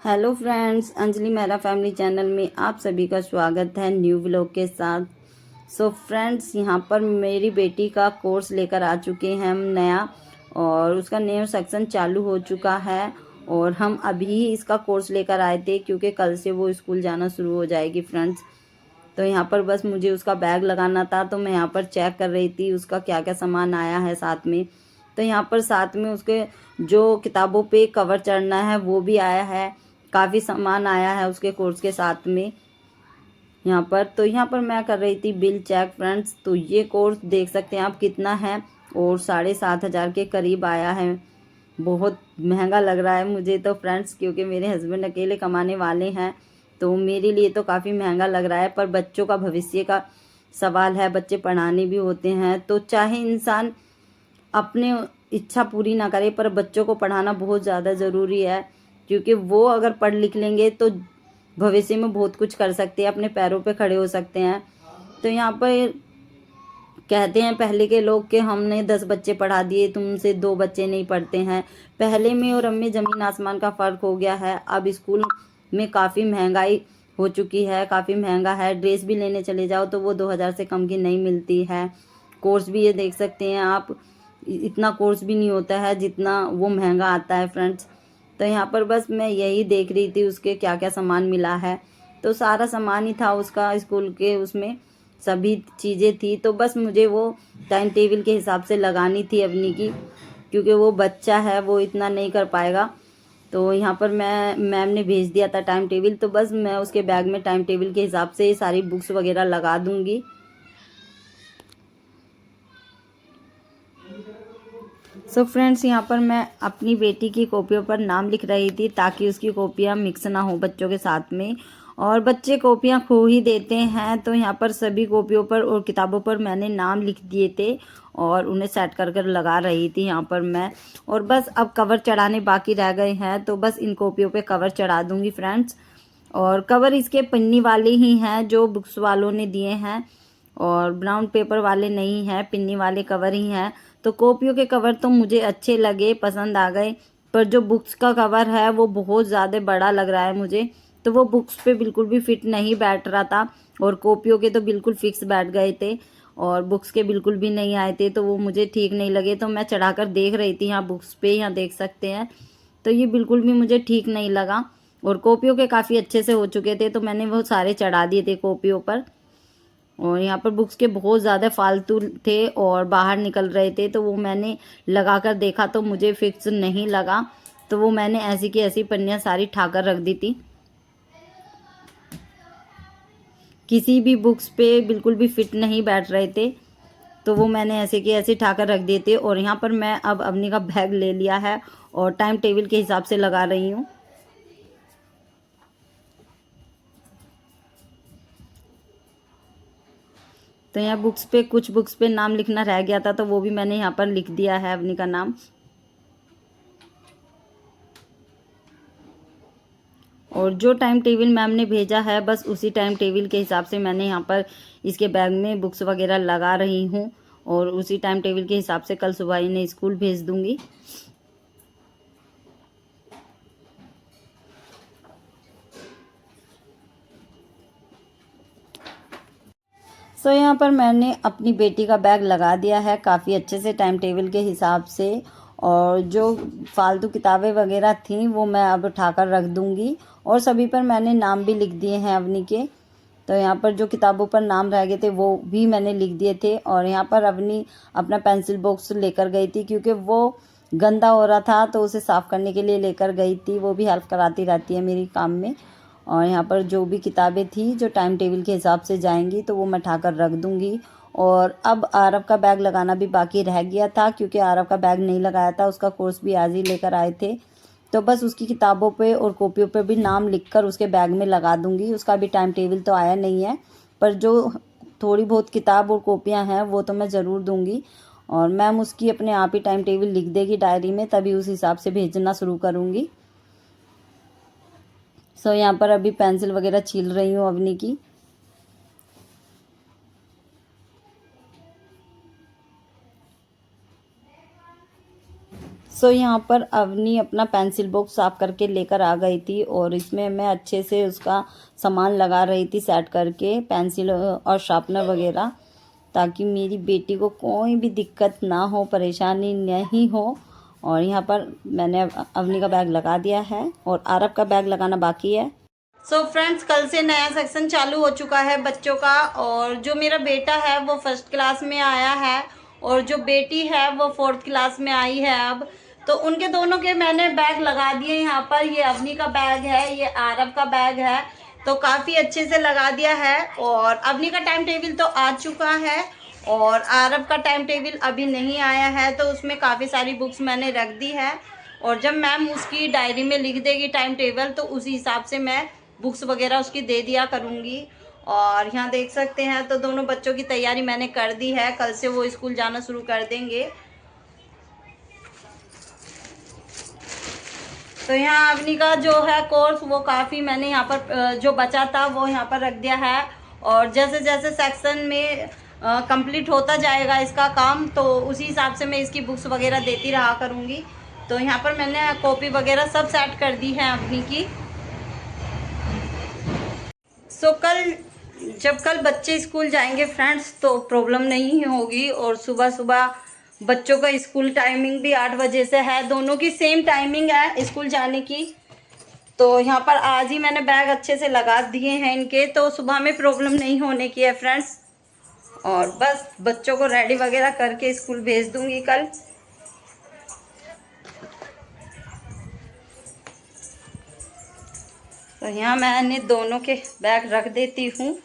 Hello friends, Anjali Mehra family channel में आप सभी का स्वागत है न्यू व्लॉग के साथ। सो फ्रेंड्स, यहाँ पर मेरी बेटी का कोर्स लेकर आ चुके हैं हम नया, और उसका न्यू सेक्शन चालू हो चुका है। और हम अभी ही इसका कोर्स लेकर आए थे क्योंकि कल से वो स्कूल जाना शुरू हो जाएगी फ्रेंड्स। तो यहाँ पर बस मुझे उसका बैग लगाना था, तो मैं यहाँ पर चेक कर रही थी उसका क्या क्या सामान आया है साथ में। तो यहाँ पर साथ में उसके जो किताबों पे कवर चढ़ना है वो भी आया है, काफ़ी सामान आया है उसके कोर्स के साथ में। यहाँ पर मैं कर रही थी बिल चेक फ्रेंड्स। तो ये कोर्स देख सकते हैं आप कितना है, और 7,500 के करीब आया है। बहुत महंगा लग रहा है मुझे तो फ्रेंड्स, क्योंकि मेरे हस्बैंड अकेले कमाने वाले हैं, तो मेरे लिए तो काफ़ी महंगा लग रहा है। पर बच्चों का भविष्य का सवाल है, बच्चे पढ़ाने भी होते हैं, तो चाहे इंसान अपने इच्छा पूरी ना करे पर बच्चों को पढ़ाना बहुत ज़्यादा ज़रूरी है, क्योंकि वो अगर पढ़ लिख लेंगे तो भविष्य में बहुत कुछ कर सकते हैं, अपने पैरों पे खड़े हो सकते हैं। तो यहाँ पर कहते हैं पहले के लोग कि हमने 10 बच्चे पढ़ा दिए, तुमसे 2 बच्चे नहीं पढ़ते हैं। पहले में और अब में ज़मीन आसमान का फ़र्क हो गया है। अब स्कूल में काफ़ी महंगाई हो चुकी है, काफ़ी महंगा है। ड्रेस भी लेने चले जाओ तो वो 2,000 से कम की नहीं मिलती है। कोर्स भी ये देख सकते हैं आप, इतना कोर्स भी नहीं होता है जितना वो महंगा आता है फ्रेंड्स। तो यहाँ पर बस मैं यही देख रही थी उसके क्या क्या सामान मिला है। तो सारा सामान ही था उसका स्कूल के, उसमें सभी चीज़ें थी। तो बस मुझे वो टाइम टेबल के हिसाब से लगानी थी अपनी की, क्योंकि वो बच्चा है, वो इतना नहीं कर पाएगा। तो यहाँ पर मैम ने भेज दिया था टाइम टेबल, तो बस मैं उसके बैग में टाइम टेबल के हिसाब से सारी बुक्स वगैरह लगा दूँगी। सो फ्रेंड्स, यहाँ पर मैं अपनी बेटी की कॉपियों पर नाम लिख रही थी ताकि उसकी कॉपियाँ मिक्स ना हो बच्चों के साथ में, और बच्चे कॉपियाँ खो ही देते हैं। तो यहाँ पर सभी कॉपियों पर और किताबों पर मैंने नाम लिख दिए थे और उन्हें सेट कर कर लगा रही थी यहाँ पर मैं। और बस अब कवर चढ़ाने बाकी रह गए हैं, तो बस इन कॉपियों पे कवर चढ़ा दूँगी फ्रेंड्स। और कवर इसके पन्नी वाले ही हैं जो बुक्स वालों ने दिए हैं, और ब्राउन पेपर वाले नहीं हैं, पिन्नी वाले कवर ही हैं। तो कॉपियों के कवर तो मुझे अच्छे लगे, पसंद आ गए, पर जो बुक्स का कवर है वो बहुत ज़्यादा बड़ा लग रहा है मुझे। तो वो बुक्स पे बिल्कुल भी फिट नहीं बैठ रहा था, और कॉपियों के तो बिल्कुल फिक्स बैठ गए थे, और बुक्स के बिल्कुल भी नहीं आए थे, तो वो मुझे ठीक नहीं लगे। तो मैं चढ़ा कर देख रही थी यहाँ बुक्स पे, यहाँ देख सकते हैं। तो ये बिल्कुल भी मुझे ठीक नहीं लगा, और कॉपियों के काफ़ी अच्छे से हो चुके थे, तो मैंने वो सारे चढ़ा दिए थे कॉपियों पर। और यहाँ पर बुक्स के बहुत ज़्यादा फालतू थे और बाहर निकल रहे थे, तो वो मैंने लगा कर देखा तो मुझे फिक्स नहीं लगा, तो वो मैंने ऐसी की ऐसी पन्नियाँ सारी ठाकर रख दी थी। किसी भी बुक्स पे बिल्कुल भी फिट नहीं बैठ रहे थे, तो वो मैंने ऐसे की ऐसे ठाकर रख दिए थे। और यहाँ पर मैं अब अपनी का बैग ले लिया है और टाइम टेबल के हिसाब से लगा रही हूँ। तो यहाँ बुक्स पे, कुछ बुक्स पे नाम लिखना रह गया था, तो वो भी मैंने यहाँ पर लिख दिया है अपनी का नाम। और जो टाइम टेबल मैम ने भेजा है बस उसी टाइम टेबल के हिसाब से मैंने यहाँ पर इसके बैग में बुक्स वगैरह लगा रही हूँ, और उसी टाइम टेबल के हिसाब से कल सुबह इन्हें स्कूल भेज दूँगी। सो यहाँ पर मैंने अपनी बेटी का बैग लगा दिया है काफ़ी अच्छे से टाइम टेबल के हिसाब से, और जो फालतू किताबें वगैरह थी वो मैं अब उठाकर रख दूँगी, और सभी पर मैंने नाम भी लिख दिए हैं अवनी के। तो यहाँ पर जो किताबों पर नाम रह गए थे वो भी मैंने लिख दिए थे। और यहाँ पर अवनी अपना पेंसिल बॉक्स लेकर गई थी, क्योंकि वो गंदा हो रहा था तो उसे साफ़ करने के लिए लेकर गई थी। वो भी हेल्प कराती रहती है मेरी काम में। और यहाँ पर जो भी किताबें थी जो टाइम टेबल के हिसाब से जाएंगी तो वो मैं उठाकर रख दूँगी। और अब आरव का बैग लगाना भी बाकी रह गया था, क्योंकि आरव का बैग नहीं लगाया था, उसका कोर्स भी आज ही लेकर आए थे। तो बस उसकी किताबों पे और कॉपियों पे भी नाम लिखकर उसके बैग में लगा दूँगी। उसका भी टाइम टेबल तो आया नहीं है, पर जो थोड़ी बहुत किताब और कॉपियाँ हैं वो तो मैं ज़रूर दूँगी, और मैम उसकी अपने आप ही टाइम टेबल लिख देगी डायरी में, तभी उस हिसाब से भेजना शुरू करूँगी। सो यहाँ पर अभी पेंसिल वगैरह छील रही हूँ अवनी की। यहाँ पर अवनी अपना पेंसिल बॉक्स साफ करके लेकर आ गई थी और इसमें मैं अच्छे से उसका सामान लगा रही थी सेट करके, पेंसिल और शार्पनर वगैरह, ताकि मेरी बेटी को कोई भी दिक्कत ना हो, परेशानी नहीं हो। और यहाँ पर मैंने अवनी का बैग लगा दिया है और आरब का बैग लगाना बाकी है। फ्रेंड्स, कल से नया सेक्शन चालू हो चुका है बच्चों का, और जो मेरा बेटा है वो 1st क्लास में आया है और जो बेटी है वो 4th क्लास में आई है अब। तो उनके दोनों के मैंने बैग लगा दिए यहाँ पर। ये अवनी का बैग है, ये आरब का बैग है, तो काफ़ी अच्छे से लगा दिया है। और अवनी का टाइम टेबल तो आ चुका है और आरब का टाइम टेबल अभी नहीं आया है, तो उसमें काफ़ी सारी बुक्स मैंने रख दी है। और जब मैम उसकी डायरी में लिख देगी टाइम टेबल, तो उसी हिसाब से मैं बुक्स वगैरह उसकी दे दिया करूँगी। और यहाँ देख सकते हैं, तो दोनों बच्चों की तैयारी मैंने कर दी है, कल से वो स्कूल जाना शुरू कर देंगे। तो यहाँ अवनी का जो है कोर्स, वो काफ़ी मैंने यहाँ पर जो बचा था वो यहाँ पर रख दिया है। और जैसे जैसे सेक्शन में कंप्लीट होता जाएगा इसका काम, तो उसी हिसाब से मैं इसकी बुक्स वगैरह देती रहा करूँगी। तो यहाँ पर मैंने कॉपी वगैरह सब सेट कर दी है अवनी की। जब कल बच्चे स्कूल जाएंगे फ्रेंड्स, तो प्रॉब्लम नहीं होगी। और सुबह सुबह बच्चों का स्कूल टाइमिंग भी 8 बजे से है, दोनों की सेम टाइमिंग है स्कूल जाने की। तो यहाँ पर आज ही मैंने बैग अच्छे से लगा दिए हैं इनके, तो सुबह में प्रॉब्लम नहीं होने की है फ्रेंड्स। और बस बच्चों को रेडी वगैरह करके स्कूल भेज दूंगी कल। तो यहाँ मैंने दोनों के बैग रख देती हूँ।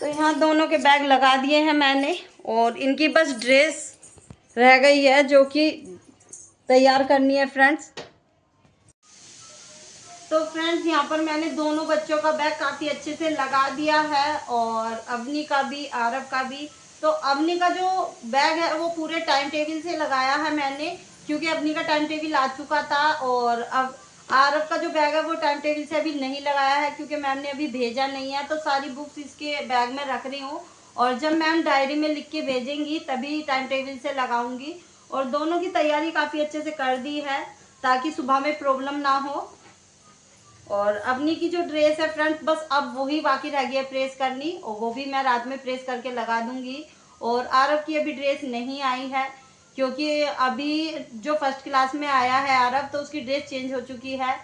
तो यहाँ दोनों के बैग लगा दिए हैं मैंने, और इनकी बस ड्रेस रह गई है जो कि तैयार करनी है फ्रेंड्स। तो फ्रेंड्स, यहाँ पर मैंने दोनों बच्चों का बैग काफ़ी अच्छे से लगा दिया है, और अवनी का भी, आरब का भी। तो अवनी का जो बैग है वो पूरे टाइम टेबल से लगाया है मैंने, क्योंकि अवनी का टाइम टेबल आ चुका था। और अब आरब का जो बैग है वो टाइम टेबल से अभी नहीं लगाया है, क्योंकि मैम ने अभी भेजा नहीं है। तो सारी बुक्स इसके बैग में रख रही हूँ, और जब मैम डायरी में लिख के भेजेंगी तभी टाइम टेबल से लगाऊंगी। और दोनों की तैयारी काफ़ी अच्छे से कर दी है, ताकि सुबह में प्रॉब्लम ना हो। और अवनी की जो ड्रेस है फ्रेंड्स, बस अब वही बाकी रह गई है प्रेस करनी, और वो भी मैं रात में प्रेस करके लगा दूंगी। और आरब की अभी ड्रेस नहीं आई है, क्योंकि अभी जो 1st क्लास में आया है आरब, तो उसकी ड्रेस चेंज हो चुकी है।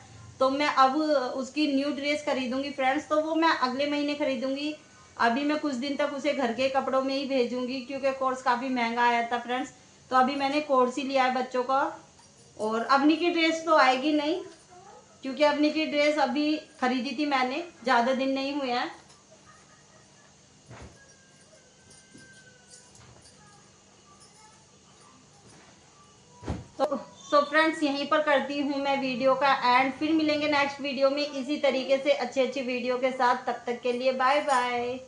तो मैं अब उसकी न्यू ड्रेस खरीदूंगी फ्रेंड्स, तो वो मैं अगले महीने खरीदूंगी। अभी मैं कुछ दिन तक उसे घर के कपड़ों में ही भेजूंगी, क्योंकि कोर्स काफ़ी महंगा आया था फ्रेंड्स। तो अभी मैंने कोर्स ही लिया है बच्चों का। और अवनी की ड्रेस तो आएगी नहीं, क्योंकि अवनी की ड्रेस अभी खरीदी थी मैंने, ज़्यादा दिन नहीं हुए हैं। तो फ्रेंड्स, यहीं पर करती हूँ मैं वीडियो का एंड। फिर मिलेंगे नेक्स्ट वीडियो में इसी तरीके से अच्छी अच्छी वीडियो के साथ। तब तक के लिए बाय बाय।